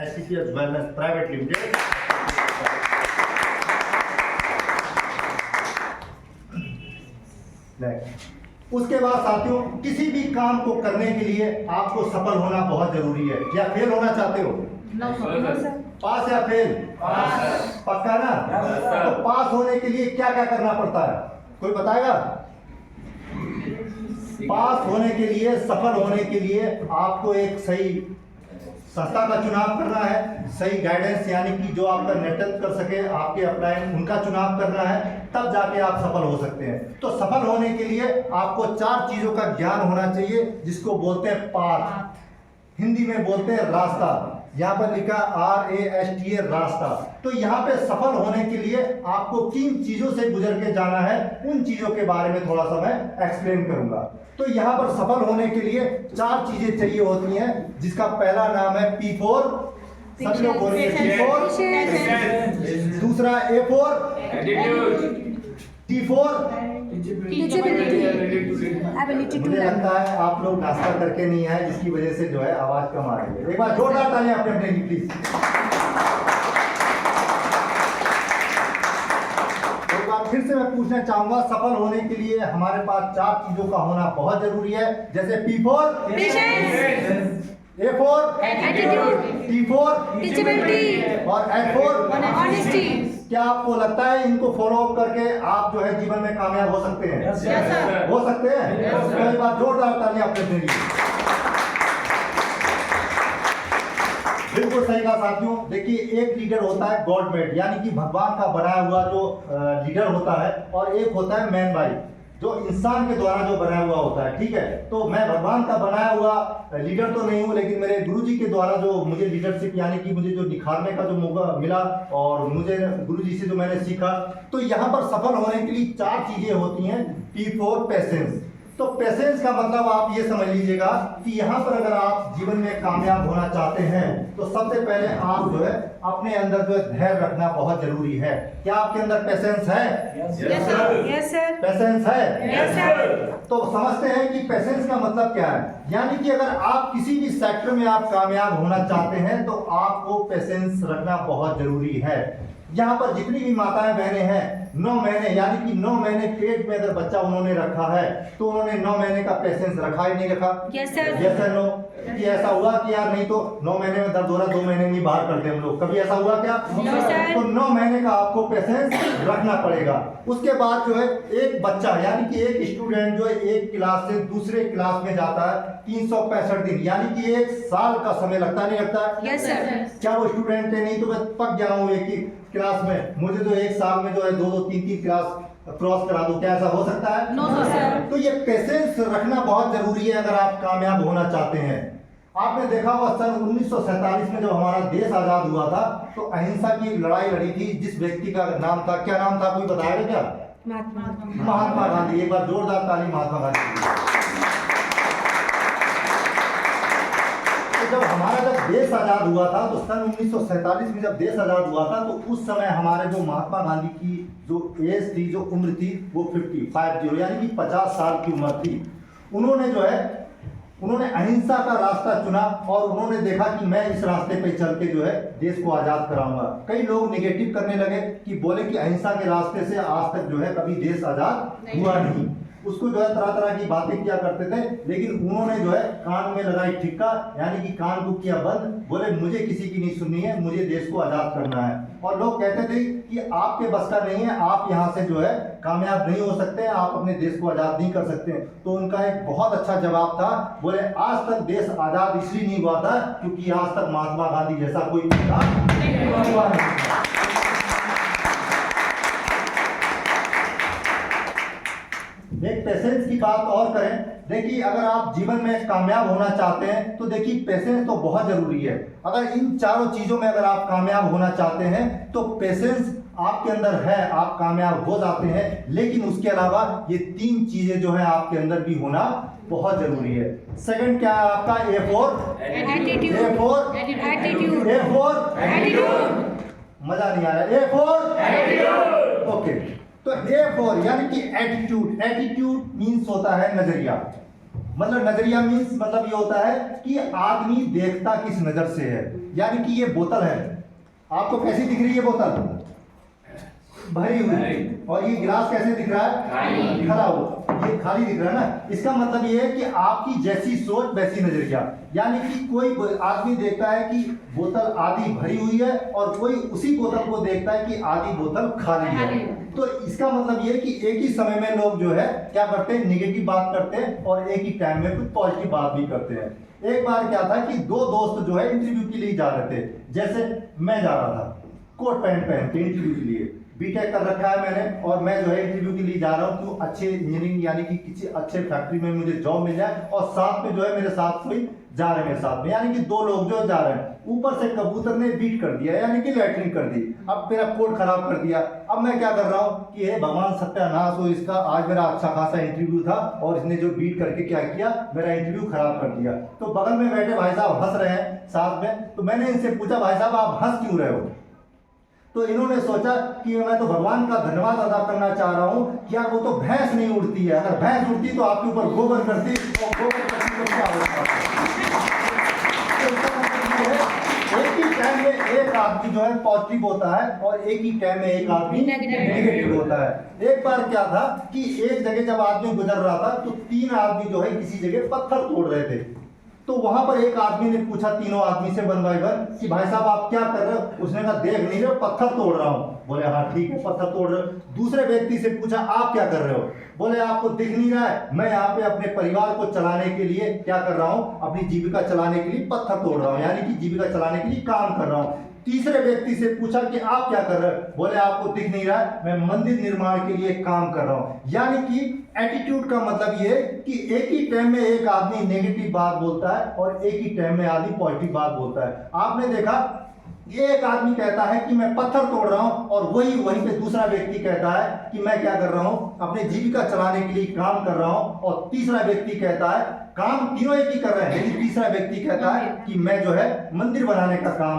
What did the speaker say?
HCPS Wellness Private Limited। उसके बाद साथियों, किसी भी काम को करने के लिए आपको सफल होना बहुत जरूरी है। या फेल होना चाहते हो? पास या फेल? पक्का ना? तो पास होने के लिए क्या क्या करना पड़ता है, कोई बताएगा? पास होने के लिए, सफल होने के लिए आपको एक सही संस्था का चुनाव करना है, सही गाइडेंस यानी कि जो आपका नेतृत्व कर सके, आपके अपलाइन उनका चुनाव करना है, तब जाके आप सफल हो सकते हैं। तो सफल होने के लिए आपको 4 चीजों का ज्ञान होना चाहिए, जिसको बोलते हैं पाथ, हिंदी में बोलते हैं रास्ता। यहाँ पर लिखा RASTA, रास्ता। तो यहाँ पे सफल होने के लिए आपको किन चीजों से गुजर के जाना है, उन चीजों के बारे में थोड़ा सा मैं एक्सप्लेन करूंगा। तो यहाँ पर सफल होने के लिए 4 चीजें चाहिए होती हैं, जिसका पहला नाम है P4, सभी लोग बोलिए P4, दूसरा A4, T4। मुझे लगता है आप लोग नाश्ता करके नहीं आए, जिसकी वजह से जो है आवाज कम आ रही है। एक बार जोरदार तालियां अपने अपने की प्लीज। एक बार फिर से मैं पूछना चाहूंगा, सफल होने के लिए हमारे पास 4 चीजों का होना बहुत जरूरी है, जैसे P4 A4 T4 और A4 क्या आपको लगता है इनको फॉलो अप करके आप जो है जीवन में कामयाब हो सकते हैं? हो सकते हैं? तो एक बार जोरदार तालियां अपने लिए। बिल्कुल सही कहा साथियों। देखिए, एक लीडर होता है गॉड मेड, यानी कि भगवान का बनाया हुआ जो लीडर होता है, और एक होता है मैन बाई, जो इंसान के द्वारा जो बनाया हुआ होता है। ठीक है, तो मैं भगवान का बनाया हुआ लीडर तो नहीं हूँ, लेकिन मेरे गुरुजी के द्वारा जो मुझे लीडरशिप यानी कि मुझे जो निखारने का जो मौका मिला और मुझे गुरुजी से जो मैंने सीखा, तो यहाँ पर सफल होने के लिए 4 चीजें होती हैं। P4 patience. तो पेशेंस का मतलब आप ये समझ लीजिएगा कि यहाँ पर अगर आप जीवन में कामयाब होना चाहते हैं, तो सबसे पहले आप जो है अपने अंदर जो है धैर्य रखना बहुत जरूरी है। क्या आपके अंदर पेशेंस है? Yes sir. पेशेंस है? Yes sir. तो समझते हैं कि पेशेंस का मतलब क्या है। यानी कि अगर आप किसी भी सेक्टर में आप कामयाब होना चाहते हैं, तो आपको पेशेंस रखना बहुत जरूरी है। यहाँ पर जितनी भी माताएं बहनें हैं, 9 महीने यानी कि 9 महीने पेट में अगर बच्चा उन्होंने रखा है, तो उन्होंने 9 महीने का पेशेंस रखा ही नहीं रखा? Yes sir. Yes no? कि ऐसा हुआ कि यार नहीं तो 9 महीने में दर्द हो रहा, 2 महीने में बाहर कर दे हम लोग, कभी ऐसा हुआ क्या? तो 9 महीने का आपको पेशेंस रखना पड़ेगा। उसके बाद जो है एक बच्चा यानी कि एक स्टूडेंट जो है एक क्लास से दूसरे क्लास में जाता है 365 दिन, यानी कि 1 साल का समय लगता नहीं लगता? Yes sir. क्या वो स्टूडेंट है? नहीं तो मैं पक गया हूँ एक ही क्लास में, मुझे तो 1 साल में जो है 2-2 3-3 क्लास क्रॉस करा दो, क्या ऐसा हो सकता है? No sir. तो ये पेशेंस रखना बहुत जरूरी है अगर आप कामयाब होना चाहते हैं। आपने देखा होगा सन 1947 में जब हमारा देश आजाद हुआ था, तो अहिंसा की लड़ाई लड़ी थी। जिस व्यक्ति का नाम था, क्या नाम था, कोई बताएगा क्या? महात्मा गांधी। एक बार जोरदार ताली महात्मा गांधी। जब हमारा देश आजाद हुआ था, तो सन 1947 में जब देश आजाद हुआ था, तो उस समय हमारे जो महात्मा गांधी की जो एज थी, जो उम्र थी, वो 50 यानी कि 50 साल की उम्र थी। उन्होंने जो है उन्होंने अहिंसा का रास्ता चुना, और उन्होंने देखा कि मैं इस रास्ते पे चल के जो है देश को आजाद कराऊंगा। कई लोग निगेटिव करने लगे कि बोले कि अहिंसा के रास्ते से आज तक जो है कभी देश आजाद हुआ नहीं, उसको जो है तरह तरह की बातें किया करते थे। लेकिन उन्होंने जो है कान में लगाई ठिक्का, यानी कि कान को किया बंद, बोले मुझे किसी की नहीं सुननी है, मुझे देश को आजाद करना है। और लोग कहते थे कि आपके बस का नहीं है, आप यहाँ से जो है कामयाब नहीं हो सकते, आप अपने देश को आजाद नहीं कर सकते। तो उनका एक बहुत अच्छा जवाब था, बोले आज तक देश आजाद इसलिए नहीं हुआ था क्योंकि आज तक महात्मा गांधी जैसा कोई नेता हुआ नहीं। एक पेशेंस की बात और करें। देखिए, अगर आप जीवन में कामयाब होना चाहते हैं, तो देखिए पेशेंस तो बहुत जरूरी है। अगर इन चारों चीजों में अगर आप कामयाब होना चाहते हैं, तो पेशेंस आपके अंदर है, आप कामयाब हो जाते हैं। लेकिन उसके अलावा ये 3 चीजें जो है आपके अंदर भी होना बहुत जरूरी है। सेकंड क्या है आपका? A4 attitude. A4 attitude. A4 attitude. मजा नहीं आया। A4 attitude. ओके। तो A4 यानी कि एटीट्यूड। एटीट्यूड मीन्स होता है नजरिया, मतलब नजरिया मीन्स मतलब ये होता है कि आदमी देखता किस नजर से है। यानी कि ये बोतल है, आपको कैसी दिख रही है बोतल? भरी हुई। और ये गिलास कैसे दिख रहा है? खरा हुआ। ये खाली दिख रहा है ना। इसका मतलब ये है कि आपकी जैसी सोच वैसी नजरिया। यानी कि कोई आदमी देखता है कि बोतल आधी भरी हुई है और कोई उसी बोतल को देखता है कि आधी बोतल खाली है। तो इसका मतलब ये है कि एक ही समय में लोग जो है क्या करते हैं, निगेटिव बात करते हैं और एक ही टाइम में कुछ पॉजिटिव बात भी करते हैं। एक बार क्या था कि दो दोस्त जो है इंटरव्यू के लिए जा रहे थे। जैसे मैं जा रहा था कोट पैंट पहन के इंटरव्यू के लिए, बीटेक कर रखा है मैंने, और मैं जो है इंटरव्यू के लिए जा रहा हूँ कि अच्छे इंजीनियरिंग यानी कि किसी अच्छे फैक्ट्री में मुझे जॉब मिल जाए, और साथ में जो है मेरे साथ कोई जा रहे हैं मेरे साथ में, यानी कि दो लोग जो जा रहे हैं। ऊपर से कबूतर ने बीट कर दिया यानी कि लैटरिंग कर दी, अब मेरा कोट खराब कर दिया। अब मैं क्या कर रहा हूँ कि हे भगवान सत्यानाश हो इसका, आज मेरा अच्छा खासा इंटरव्यू था और इसने जो बीट करके क्या किया, मेरा इंटरव्यू खराब कर दिया। तो बगल में बैठे भाई साहब हंस रहे हैं साथ में, तो मैंने इनसे पूछा भाई साहब आप हंस क्यों रहे हो? तो इन्होंने सोचा कि मैं तो भगवान का धन्यवाद अदा करना चाह रहा हूँ कि यार वो तो भैंस नहीं उड़ती है, अगर भैंस उड़ती तो आपके ऊपर गोबर करती, और गोबर करती तो क्या होता। एक ही टाइम में एक आदमी जो है पॉजिटिव होता है और एक ही टाइम में एक आदमी नेगेटिव होता है। एक बार क्या था कि एक जगह जब आदमी गुजर रहा था तो तीन आदमी जो है किसी जगह पत्थर तोड़ रहे थे। तो वहां पर एक आदमी ने पूछा तीनों आदमी से वन बाय वन कि भाई साहब आप क्या कर रहे हो? उसने कहा देख नहीं रहे पत्थर तोड़ रहा हूं। बोले हाँ ठीक है पत्थर तोड़ रहे हो। दूसरे व्यक्ति से पूछा आप क्या कर रहे हो? बोले आपको दिख नहीं रहा है, मैं यहाँ पे अपने परिवार को चलाने के लिए क्या कर रहा हूँ, अपनी जीविका चलाने के लिए पत्थर तोड़ रहा हूँ, यानी कि जीविका चलाने के लिए काम कर रहा हूँ। तीसरे व्यक्ति से पूछा कि आप क्या कर रहे हो? बोले आपको दिख नहीं रहा है, मैं मंदिर निर्माण के लिए काम कर रहा हूँ। यानी कि एटीट्यूड का मतलब ये कि एक ही टाइम में एक आदमी नेगेटिव बात बोलता है और एक ही टाइम में आदमी पॉजिटिव बात बोलता है। आपने देखा एक आदमी कहता है कि मैं पत्थर तोड़ रहा हूं और वहीं पे दूसरा व्यक्ति कहता है कि मैं क्या कर रहा हूं, अपने जीविका चलाने के लिए काम कर रहा हूं, और तीसरा व्यक्ति कहता है काम तीनों एक ही कर रहे हैं, लेकिन तीसरा व्यक्ति कहता है कि मैं जो है मंदिर बनाने का काम